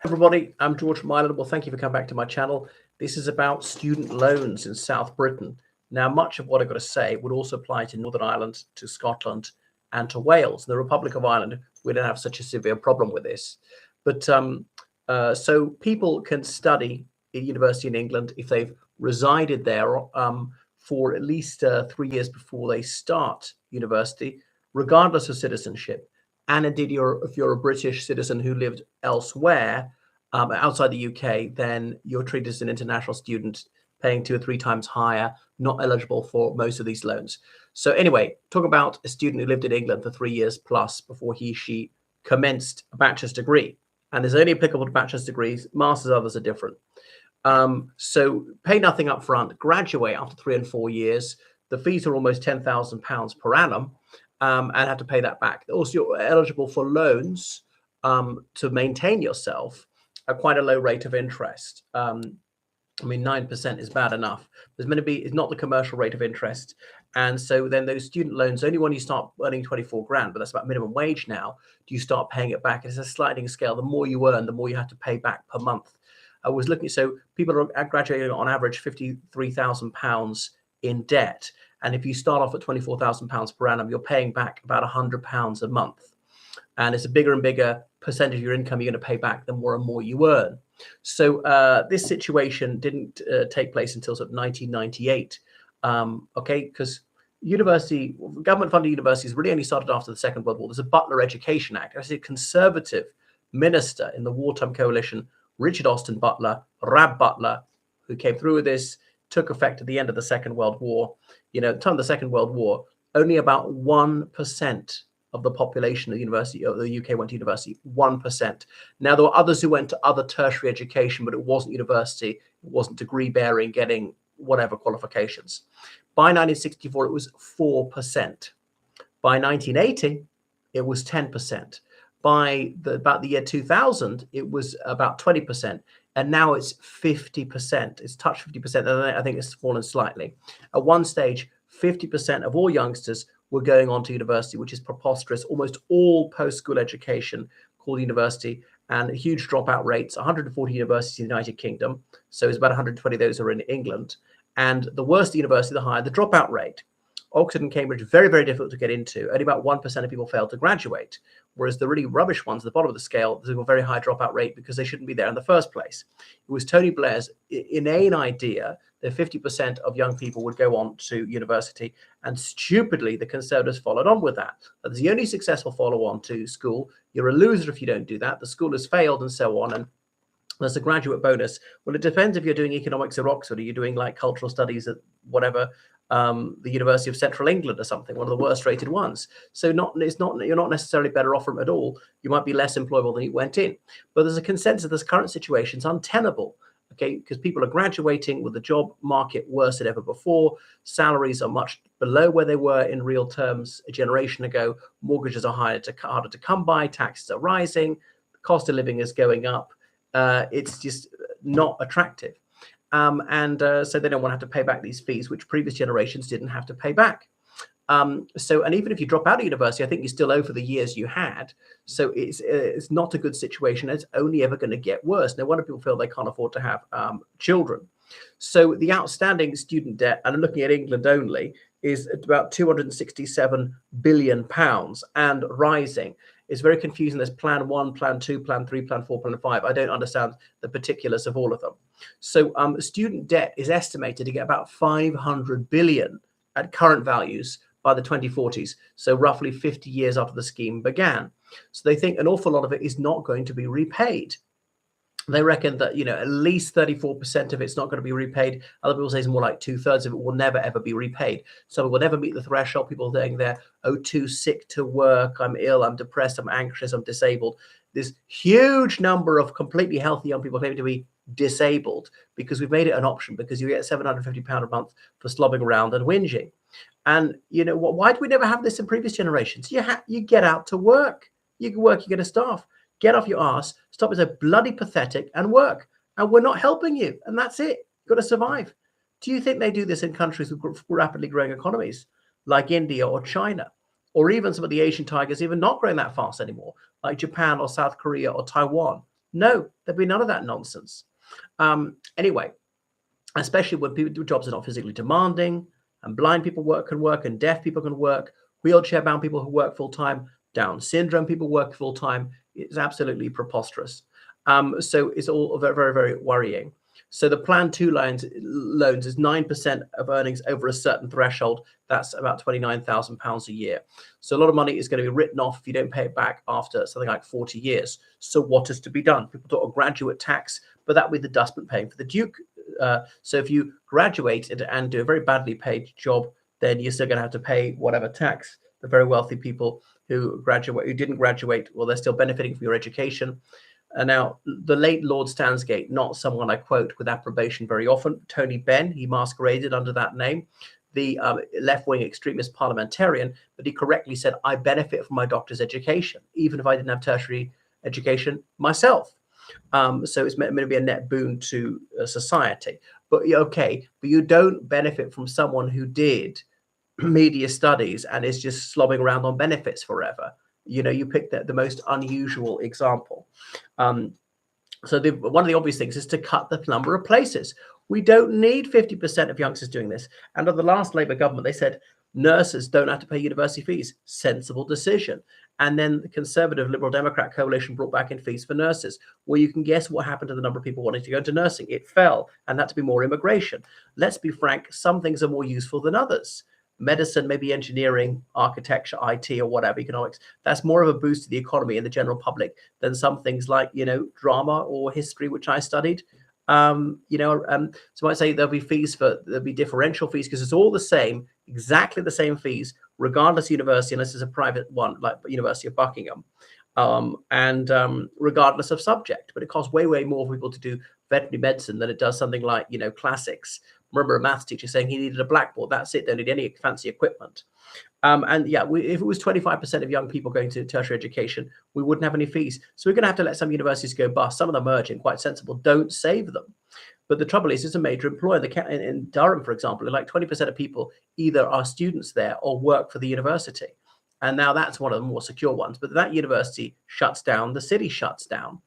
Everybody, I'm George from Ireland. Well, thank you for coming back to my channel. This is about student loans in South Britain. Now, much of what I've got to say would also apply to Northern Ireland, to Scotland, and to Wales. The Republic of Ireland, we don't have such a severe problem with this. But so people can study at university in England if they've resided there for at least 3 years before they start university, regardless of citizenship. And indeed, if you're a British citizen who lived elsewhere, outside the UK, then you're treated as an international student, paying 2 or 3 times higher, not eligible for most of these loans. So anyway, talk about a student who lived in England for 3 years plus before she commenced a bachelor's degree. And there's only applicable to bachelor's degrees. Masters, others are different. So pay nothing up front, graduate after 3 and 4 years. The fees are almost £10,000 per annum. And have to pay that back. Also, you're eligible for loans to maintain yourself at quite a low rate of interest. I mean, 9% is bad enough. There's going to be, it's not the commercial rate of interest. And so then those student loans, only when you start earning 24 grand, but that's about minimum wage now, do you start paying it back. It's a sliding scale. The more you earn, the more you have to pay back per month. I was looking, so people are graduating on average £53,000 in debt. And if you start off at £24,000 per annum, you're paying back about £100 a month. And it's a bigger and bigger percentage of your income you're going to pay back the more and more you earn. So this situation didn't take place until sort of 1998. Okay, because government-funded universities really only started after the Second World War. There's a Butler Education Act. Actually, a conservative minister in the wartime coalition, Richard Austin Butler, Rab Butler, who came through with this, took effect at the end of the Second World War. You know, at the time of the Second World War, only about 1% of the population of the university of the UK went to university. 1%. Now, there were others who went to other tertiary education, but it wasn't university. It wasn't degree bearing, getting whatever qualifications. By 1964, it was 4%. By 1980, it was 10%. By about the year 2000, it was about 20%. And now it's 50%. It's touched 50%. And I think it's fallen slightly. At one stage, 50% of all youngsters were going on to university, which is preposterous. Almost all post-school education called university, and huge dropout rates. 140 universities in the United Kingdom. So it's about 120 of those are in England. And the worse the university, the higher the dropout rate. Oxford and Cambridge, very, very difficult to get into. Only about 1% of people fail to graduate. Whereas the really rubbish ones at the bottom of the scale, there's a very high dropout rate because they shouldn't be there in the first place. It was Tony Blair's inane idea that 50% of young people would go on to university. And stupidly, the Conservatives followed on with that. That's the only successful follow-on to school. You're a loser if you don't do that. The school has failed and so on. And there's a graduate bonus. Well, it depends if you're doing economics at Oxford or you're doing like cultural studies at whatever, the University of Central England or something, one of the worst rated ones. So you're not necessarily better off from it at all. You might be less employable than you went in. But there's a consensus this current situation is untenable. Okay, because people are graduating with the job market worse than ever before. Salaries are much below where they were in real terms a generation ago. Mortgages are harder to come by. Taxes are rising. The cost of living is going up. It's just not attractive. So they don't want to have to pay back these fees, which previous generations didn't have to pay back. And even if you drop out of university, I think you still owe for the years you had. So it's not a good situation. It's only ever going to get worse. No wonder people feel they can't afford to have children. So the outstanding student debt, and I'm looking at England only, is about £267 billion and rising. It's very confusing. There's plan 1, plan 2, plan 3, plan 4, plan 5. I don't understand the particulars of all of them. So student debt is estimated to get about 500 billion at current values by the 2040s. So roughly 50 years after the scheme began. So they think an awful lot of it is not going to be repaid. They reckon that, you know, at least 34% of it's not going to be repaid. Other people say it's more like 2/3 of it will never, ever be repaid. Some will never meet the threshold. People saying they're, oh, too sick to work. I'm ill. I'm depressed. I'm anxious. I'm disabled. This huge number of completely healthy young people claiming to be disabled because we've made it an option because you get £750 a month for slobbing around and whinging. And, you know, why do we never have this in previous generations? You get out to work. You can work. You get a staff. Get off your ass, stop being so bloody pathetic and work. And we're not helping you. And that's it. You've got to survive. Do you think they do this in countries with rapidly growing economies like India or China? Or even some of the Asian tigers even not growing that fast anymore, like Japan or South Korea or Taiwan? No, there'd be none of that nonsense. Anyway, especially when people jobs are not physically demanding, and blind people can work, and deaf people can work, wheelchair bound people who work full time, Down syndrome people work full time. It's absolutely preposterous. So it's all very, very, very worrying. So the Plan 2 loans is 9% of earnings over a certain threshold. That's about £29,000 a year. So a lot of money is going to be written off if you don't pay it back after something like 40 years. So what is to be done? People talk of graduate tax, but that would be the dustman paying for the Duke. So if you graduate and do a very badly paid job, then you're still going to have to pay whatever tax. The very wealthy people who didn't graduate, well, they're still benefiting from your education. Now, the late Lord Stansgate, not someone I quote with approbation very often, Tony Benn, he masqueraded under that name, the left-wing extremist parliamentarian, but he correctly said, I benefit from my doctor's education, even if I didn't have tertiary education myself. So it's meant to be a net boon to society. But okay, but you don't benefit from someone who did media studies and is just slobbing around on benefits forever. You picked the most unusual example. So one of the obvious things is to cut the number of places. We don't need 50% of youngsters doing this. And under the last Labour government, they said nurses don't have to pay university fees. Sensible decision. And then the Conservative Liberal Democrat coalition brought back in fees for nurses. Well, you can guess what happened to the number of people wanting to go into nursing. It fell, and that to be more immigration. Let's be frank, some things are more useful than others. Medicine, maybe engineering, architecture, IT, or whatever, economics. That's more of a boost to the economy and the general public than some things like, drama or history, which I studied. So I might say there'll be differential fees because it's all the same, exactly the same fees, regardless of university, unless it's a private one, like University of Buckingham, regardless of subject. But it costs way, way more for people to do veterinary medicine than it does something like, classics. Remember a maths teacher saying he needed a blackboard. That's it. Don't need any fancy equipment. If it was 25% of young people going to tertiary education, we wouldn't have any fees. So we're going to have to let some universities go bust. Some of them urgent, quite sensible. Don't save them. But the trouble is, it's a major employer. In Durham, for example, like 20% of people either are students there or work for the university. And now that's one of the more secure ones. But that university shuts down, the city shuts down.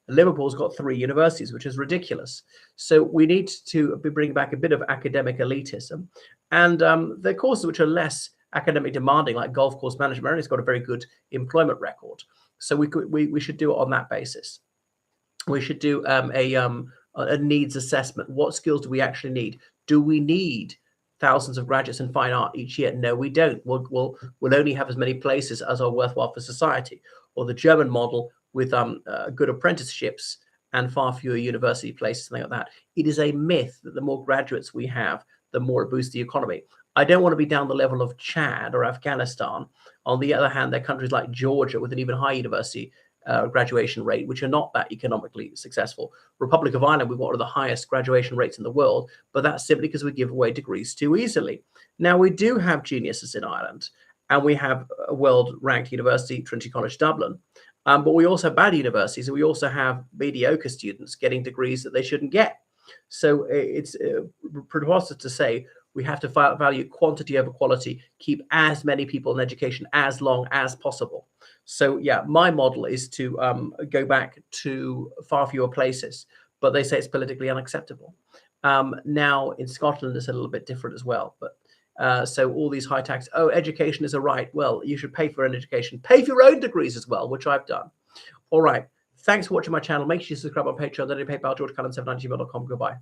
Liverpool's got 3 universities, which is ridiculous. So we need to bring back a bit of academic elitism. And the courses which are less academic demanding, like golf course management, has got a very good employment record. So we should do it on that basis. We should do a needs assessment. What skills do we actually need? Do we need thousands of graduates in fine art each year? No, we don't. We'll only have as many places as are worthwhile for society. Or the German model with good apprenticeships and far fewer university places, something like that. It is a myth that the more graduates we have, the more it boosts the economy. I don't want to be down the level of Chad or Afghanistan. On the other hand, there are countries like Georgia with an even higher university graduation rate, which are not that economically successful. Republic of Ireland, we've got one of the highest graduation rates in the world, but that's simply because we give away degrees too easily. Now, we do have geniuses in Ireland, and we have a world-ranked university, Trinity College Dublin. But we also have bad universities, and we also have mediocre students getting degrees that they shouldn't get. So it's preposterous to say we have to value quantity over quality, keep as many people in education as long as possible. So yeah, my model is to go back to far fewer places, but they say it's politically unacceptable. Now in Scotland, it's a little bit different as well. But so all these high tax, education is a right. Well, you should pay for an education, pay for your own degrees as well, which I've done. All right. Thanks for watching my channel. Make sure you subscribe on Patreon, then PayPal, georgecullen7@gmail.com. Goodbye.